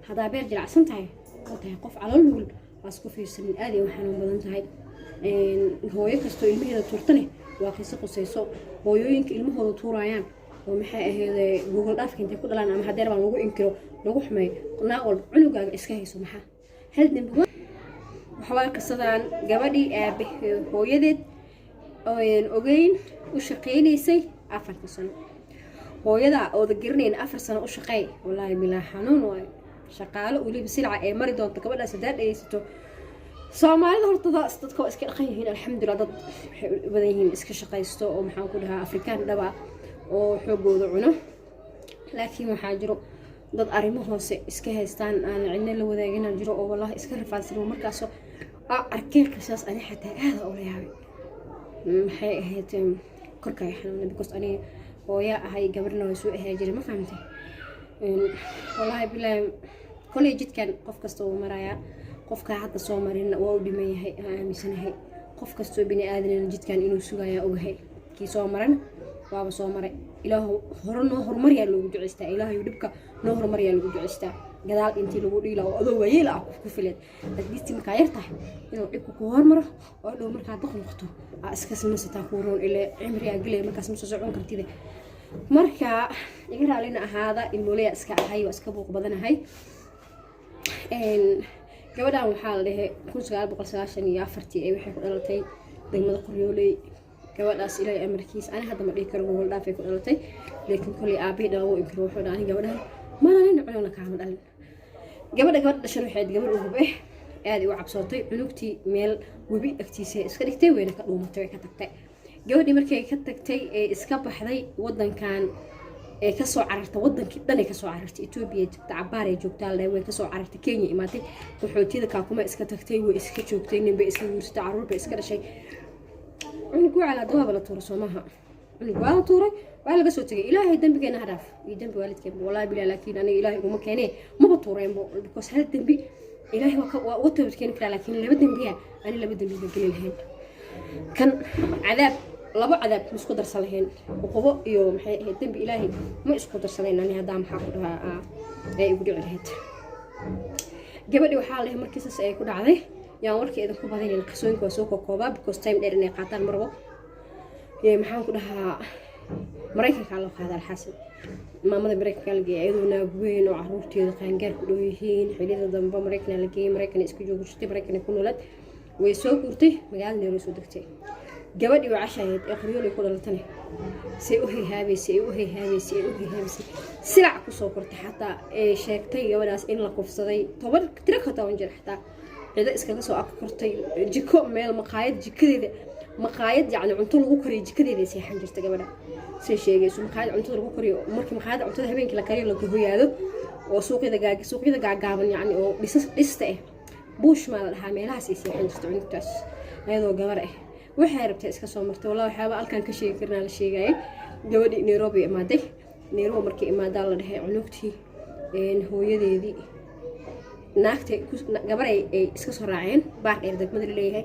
هذا بيرجع عشان تاعي وتاعي قف على النول أسكو في سن الآدي وحنون بدن تاعي هو يكستو المهنة تورتني وقصة قصيصو هو يوينك المهنة تورayaan ومحا هذا جوجل دافك انت كل لان ama hadeer baan lagu inkiro lagu xumay naaqol cunugaaga iska hayso maxaa hal dambi waxa kasadaan gabadhii aabe hooyadeed oo ogeyn u shaqeynaysay 4 sano hooyada oo garneen 4 sano u shaqeey wallahi bilaa xanuun way shaqaale u liib silca ee mari doonto gabadha saddeed aysato Soomaalida horta dadka iska dhaqan yihiin alxamdulillah dad badan yihiin iska shaqeysto oo maxaan ku dhahaa Afrikaan dhaba oo xoogooda cuno laakiin waxa jiro dad arrimo hoose iska haystaan aan cidna la wadaagin jiro oo wallahi iska rafaadsan markaas arkay qisaas ani xataa aad u leeyahay maxay ahayd korkay xanuun because ani hooya ahay gabarna way soo ahay jiray ma fahamtay wallahi billahi kulli jidkan qof kasta oo maraya qofka hadda soo marina waa u dhiman yahay aaminsanahay qof kasta oo bini aadan jidkan inuu sugaya ogahay kii soo maran waaba soo maray ilaahu horno hormar yaa lagu duceystaa ilaahay dhibka noo hormar yaa lagu duceystaa gadaal intii lagu dhiila oo adoo wayeel ah ku filan dadkiisi marka yartahay inuu dhibku ku hormaro oo dhow marka daqan waqto iska sameysata ku roon ilaa cimriga galay markaas ma soo socon kartid marka iga raalina ahaada ilmoolaya iska ahay waa iska buuq badanahay gabadhan waxaa la dhahay 1994 ay waxay ku dhalatay degmada Qoryooley gabadhaas ilaa amarkiis ana hadda ma dhigi karo gobol dhaafay ku dhalatay laakiin kulli aabe dhawo inkiro wuxuu dhahay gabadhan ma lahayn cunugna kaama dhalin gabadha dhashan waxay gabadh ugu baahay aad u cabsootay cunugtii meel webi agtiisa iska dhigtay weyna ka dhuumatay ka tagtay gabadhii markay ka tagtay ee iska baxday wadankan ee ka soo carartay wadankii dhan ee ka soo carartay Itoobiya tacabaar ay joogtaa way ka soo carartay Kenya imaatay wuxuutida ka kuma iska tagtay way iska joogtay nin bay iska guursatay caruur bay iska dhashay عنقوا على دواب لا تورس وماها عنقوا على طوري وعلى قصو تجي إلهي دنبي أنا هدف يدنبي والدك والله بلا لكن أنا إلهي وما كانه ما بطورين بس هذا الدنبي إلهي وتبت كان كلا لكن اللي بدنا بيها أنا اللي بدنا بيها قليل الحين كان عذاب لبع عذاب مش قدر صليهن وقضاء يوم الدنبي إلهي ما إيش قدر صليهن أنا هذا محاكرها يقولوا عليهت قبل وحاله مركز يكون عليه يعني وركي إذا كوبا ذي القصوين كوسوق وكوبا بكوس تايم دير إني قاتل مربو يعني محاول كلها مريكا كله هذا الحسن ما ماذا مريكا كله جي عيدونا بوين وعروتي وقانجار كلوهين حليل ضمبا مريكا لقي مريكا إسكجو وشتي مريكا يكون ولد ويسوق ورتي مقال نيرو سودكتي جوادي وعشايد يقريون يقول لتني سيوهي هذه سيوهي هذه سيوهي هذه سلع كسوقرتي حتى شاكتي جواداس إن لقف صدي طبعا تركها تونجر حتى إذا إسكان سو أكثرتي جيكو ميل مقايد جكذي مقايد يعني عنتو لغو كري جكذي ذي سيحن جرت قبله سي شيء سو مقايد عنتو لغو كري مركي مقايد عنتو هبين كلا كري لو كهو يادو وسوق إذا قاعن يعني أو لسته بوش ما لها ميلها سي سيحن جرت عنتاس هذا قبره waxay rabtay iska soo martay wallahi waxaba alkan ka sheegi karnaa la sheegay gabadhii Nairobi imaaday Nairobi markii imaadaa la dhahay cunugtii hooyadeedii naagtay gabar ay iska soo raaceen baar dheer degmada leeyahay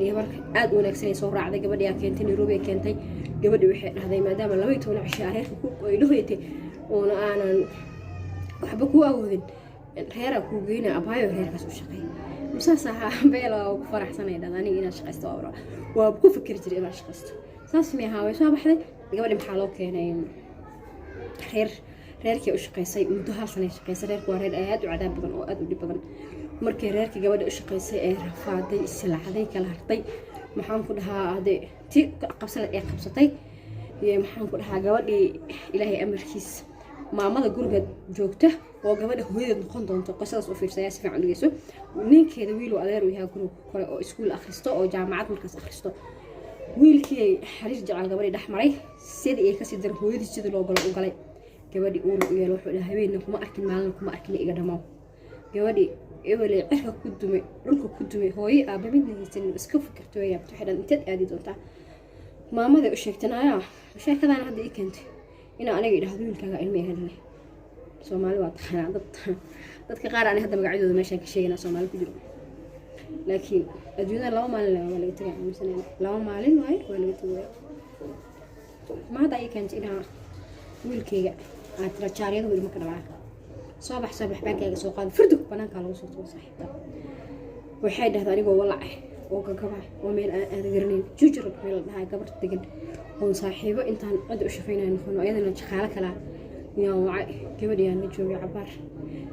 gabar aad u wanaagsan soo raacday gabadhii keentay Nairobi keentay gabadhii waxay dhahday maadaama 12 cisho reerka ku qoydoytay oo aanan waxba ku awoodin reera ku geeyna abaayo reerkaas u shaqeey مساسها بيلا وفرح سنة إذا أنا إنا شقست وأورا وبكون فكر جري إنا شقست ساس ميها ويسوا بحدي قبل محلوك هنا رير كي أشقيسي مدها سنة شقيسي رير كوارير آيات وعذاب بدن وأد ودي بدن مركي رير كي قبل أشقيسي رفاضي السلع هذي كالهرطي محام كلها هذي تي قبصة قبصتي محام كلها قبل إلهي أمر كيس maamada guriga joogta oo gabadha hooyada noqon doonto qisas oo fiirsaya si fiican u yeeso ninkeeda wiil oo adeer u yahay guriga kale oo iskuul akhristo oo jaamacad markaas akhristo wiilkii xariir jacal gabadhi dhaxmaray sidii ay ka sii dar hooyadii sidii loo galo u galay gabadhi uu u yeelo wuxuu dhahay habeen kuma arkin maalin kuma arkin iga dhamaa gabadhi eewley cirka ku dumay dhulka ku dumay hooyo aaba midna haysan iska fikirto yaabto xidhan intaad aadi doontaa maamada u sheegtanaya sheekadan hadda i keentay ina aniga idhaahdo wiilkaaga ilmo yahay Soomaali waa taxana dadka qaar aan hadda magacyadooda meeshan ka sheegana Soomaali ku jiro laakiin adduunada laba maalin waa laga tagay miisaan laba maalin waa laga tagay ma hada ay kan ina wiilkayga aad rajaariyada ilmo ka dhalaa صباح باقي سوق هذا فردك بنانك على وسط صاحبته waxay dhahdaa anigoo walac oo gagaba oo meel aan garanayn jujur meel dhahay gabar degan oo saaxiibo intaan cid u shaqeynaa noqono ayadana shaqaale kala yaa wacay gabadhiyaan la joogay cabaar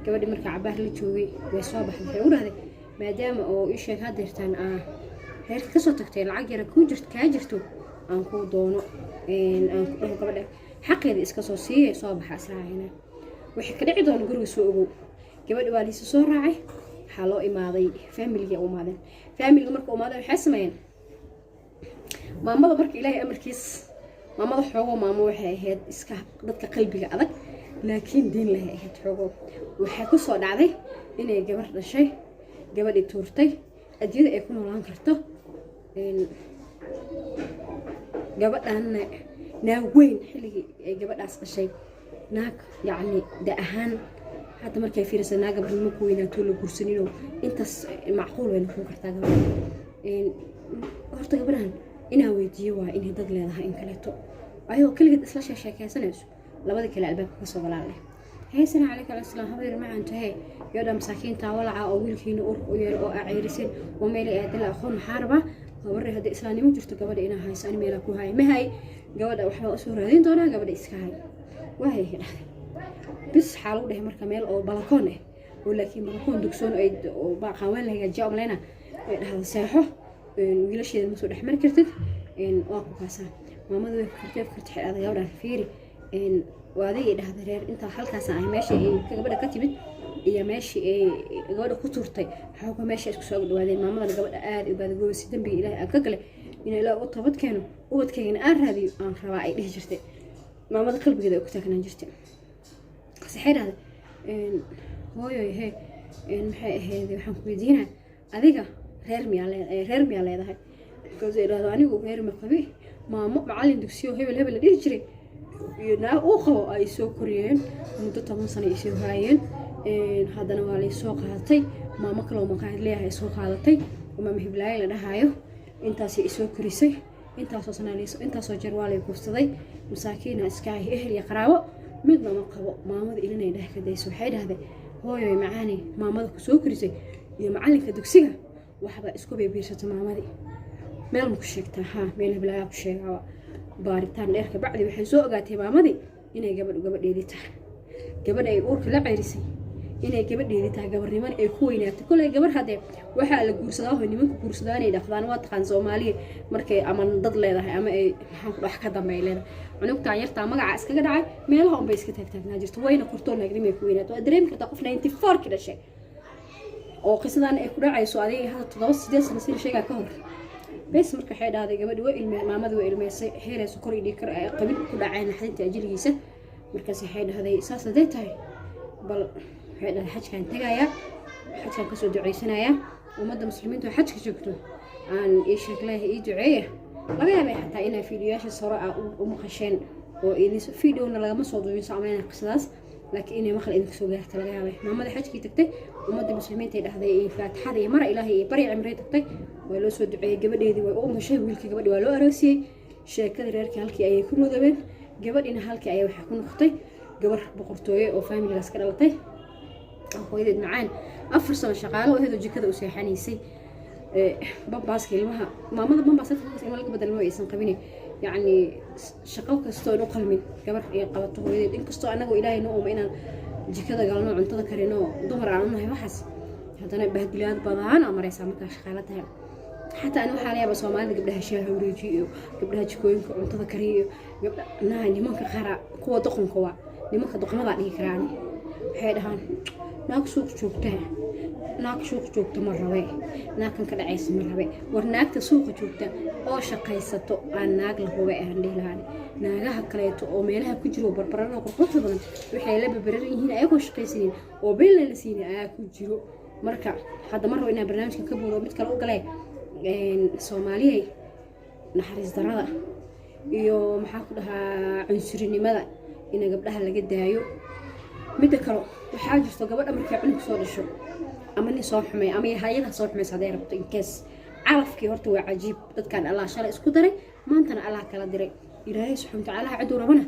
gabadhi marka cabaar la joogay way soo baxday waxay u dhahday maadaama oo ii sheeg hadeertaan heerka ka soo tagtay lacag yar ku jirto ka jirto aan ku doono aan ku dhaho gabadha xaqeeda iska soo siiyay soo baxa israacina wixii ka dhici doona guriga soo ogow gabadhi waa liisa soo raacay waxaa loo imaaday familiga u imaadeen familiga marka u imaadeen waxay sameeyeen maamada marka ilaahay amarkiis maamada xoogo maamo waxay ahayd iska dadka qalbiga adag laakiin diin leh ahayd xoogo waxay ku soo dhacday inay gabar dhashay gabadhi tuurtay adiyada ay ku noolaan karto gabadhan naag weyn xilligii ay gabadhaas dhashay naag yacni da ahaan hadda markay fiirsan naag gabarnimo ku weynaato la guursanino intaas macquul way noqon kartaa gabadhan horta gabadhan inaa weydiiyo waa inay dad leedahay in kaleeto ayuu kaligeed isla sheekaysanayso labada kale albaabka ka soo galaalay heesana calayka asalaam habeer macaan tahay yooda masaakiinta walaca oo wiilkiina urku u yeero oo aciirisin oo meel ay aadala aqoon xarba gabar hadda islaanimo jirto gabadha inaa haysan meel ku hay mahay gabadha waxa u soo raadin doonaa gabadha iska hay waay dhahday bis xaal u dhahay marka meel oo balkoon ah oo laakiin balkoon dugsoon ay oo baaqawaan la hagaajiyo amleena ay dhahdo seexo wiilasheeda ma soo dhaxmar kartid waa ku kaasaan maamadu way kartay aad gabadha fiiri waadii dhahday reer inta halkaas ay meesha ay gabadha ka timid iyo meeshii ay gabadha ku turtay xooga meesha isku soo dhawaadeen maamada gabadha aad u baad go'si dambiga ilaahay aan ka galay in ilaa u toobad keeno ubadkeena aan raadiyo aan rabaa ay dhihi jirtay maamada qalbigeeda ku taagnaan jirtay saxiraad hooyo maxay ahayd waxaan ku weydiinaa adiga reer miyaa leedahay because iraado anigu reer ma qabi maamo macallin dugsiyo hebel la dhihi jiray iyo naa uu qabo ay soo koriyeen muddo 10 sano ay soo haayeen haddana waa la soo qaadatay maamo kale oo maqaayad leeyahay soo qaadatay uma mahiblaay la dhahayo intaas ay soo korisay intaas oo sanadayso intaas oo jeer waa la guursaday masaakiina iska ah ehel iyo qaraabo midna ma qabo maamada ilinay dhaxkadayso waxay dhahday hooyo macaani maamada ku soo korisay iyo macallinka dugsiga waxba isku beebiirsato maamadii meel ma ku sheegtaa ha meel heblaaya ku sheegaa baaritaan dheer ka bacdi waxay soo ogaatay maamadii inay gabadheedii tahay gabadh ay uurka la ceerisay inay gabadheedii tahay gabarniman ay ku weynaatay kulay gabar hadee waxa la guursadaa oo nimanka guursadaan ay dhaqdaan waa taqaan Soomaaliya markay ama dad leedahay ama ay wax ka dambeeyeen cunugta yarta magaca iskaga dhacay meelaha un bay iska taagtaagnaa jirto wayna kortoon nagnimay ku weynaato dareem kartaa qof 94 ka dhashay oo qisadan ay ku dhacayso adiga hada 7 sano sii sheega ka hor bes marka waxay dhahday gabadhi waa ilmay maamadu waa ilmaysay heerayso kor idii kar ay qabin ku dhaceen xadinta ajiligiisa markaas waxay dhahday saas haday tahay bal waxay dhahday xajkan tagaya xajkan ka soo duceysanaya ummadda muslimiinta xajka joogto aan ii sheeglay ii duceeya laga yaabay xataa inay fiidiyoyaasha sare u maqasheen oo idin fiidiyowna lagama soo duubin saameyn qisadaas laakiin inay maqal idin soo gaartay laga yaabay maamada xajkii tagtay ummadda muslimiinta ay dhahday faatixada iyo mara ilaahay iyo bari cimrey tagtay way loo soo duceeyay gabadheedii way u umushay wiilkii gabadhii waa loo aroosiyay sheekada reerkii halkii ayay ku mudabeen gabadhina halkii ayay waxay ku noqotay gabar boqortooyo oo familigaas ka dhalatay hooyadeed macaan 4 sano shaqaale oo heedo jikada u seexanaysay bambaaska ilmaha maamada bambaaska ilmaha laga badalmo aysan qabin yacni shaqo kastoo u qalmin gabar ay qabato hooyadeed inkastoo anagu ilaahay noo uma inaan jikada galno cuntada karino dumar aan nahay waxaas haddana bahdilaad badan amaraysaa markaa shaqaale tahay حتى أنا وحالي أبى سومالي قبلها شهر وريجي قبلها جكوين كعنت ذكري قبل نهني ما كخرا قوة دقن قوة لما كدقن ما بعدي كراني هيدا هان ناك سوق شوكته ناك سوق شوكته مرة وين ناك كده عيس مرة وين ورناك تسوق شوكته أو شقيستو عن ناك الهواء عندي لهاني ناقها كليتو أو ميلها كجرو بربرنا وقرقص بدن وحيلا ببررين هنا أيكو شقيسين وبين لسيني أيكو جرو مركا هذا مرة إنها برنامج كبر ومتكلم قليل Soomaaliyeey naxariis darada iyo maxaa ku dhahaa cunsurinimada in gabdhaha laga daayo mid kale waxa jirto gabadha markay cunug soo dhasho ama nin soo xumay ama hay'adaha soo xumay saday rabto in case calafkii horta waa cajiib dadkan Allah shalay isku daray maantana Allah kala diray ilaahay subhanahu wa ta'ala cadu rabana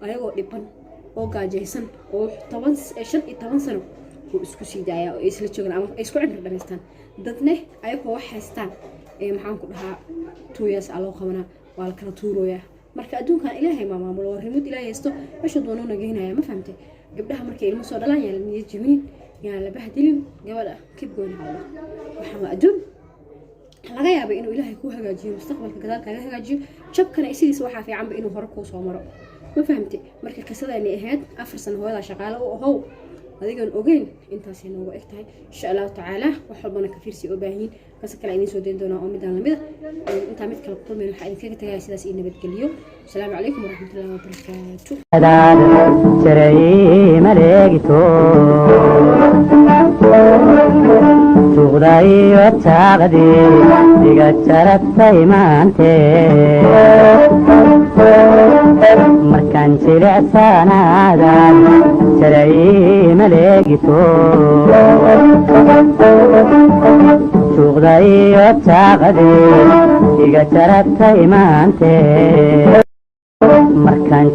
ayagoo dhiban oo gaajaysan oo 15 sano oo isku sii daaya oo isla joogan ama isku cimri dhameystaan dadne ayagoo wax haystaan maxaan ku dhahaa 2 years aloo qabana waa la kala tuurooyaa marka adduunkan ilaahay ma maamulo remood ilaahay haysto meesha doonana geynaya ma fahamtay gabdhaha markay ilmo soo dhalaan yaa niyad jibin yaa la bahdilin gabadha kib gooni hawla waxa adduun laga yaabay inuu ilaahay ku hagaajiyo mustaqbalka gadaal kaaga hagaajiyo jabkana isidiisa waxa fiican inuu hore ku soo maro ma fahamtay marka qisadani ahayd 4 sano hooyada shaqaale u ahow adigan ogeyn intaas inoo egtahay insha Allah taala wax walbana ka fiirsi oo baahin kaas kale inay soo deyn doona oo midaan lamida inta mid kale ku meel waxa idinkaga tagay sidaas in nabad geliyo assalaamu calaykum waraxmatullaahi wabarakaatuh jaray maleegito tuqdayo taaqdi diga jaratay maante markaan jilicsanada jaray maleegito tuqdayo taaqdi diga jaratay maante markaan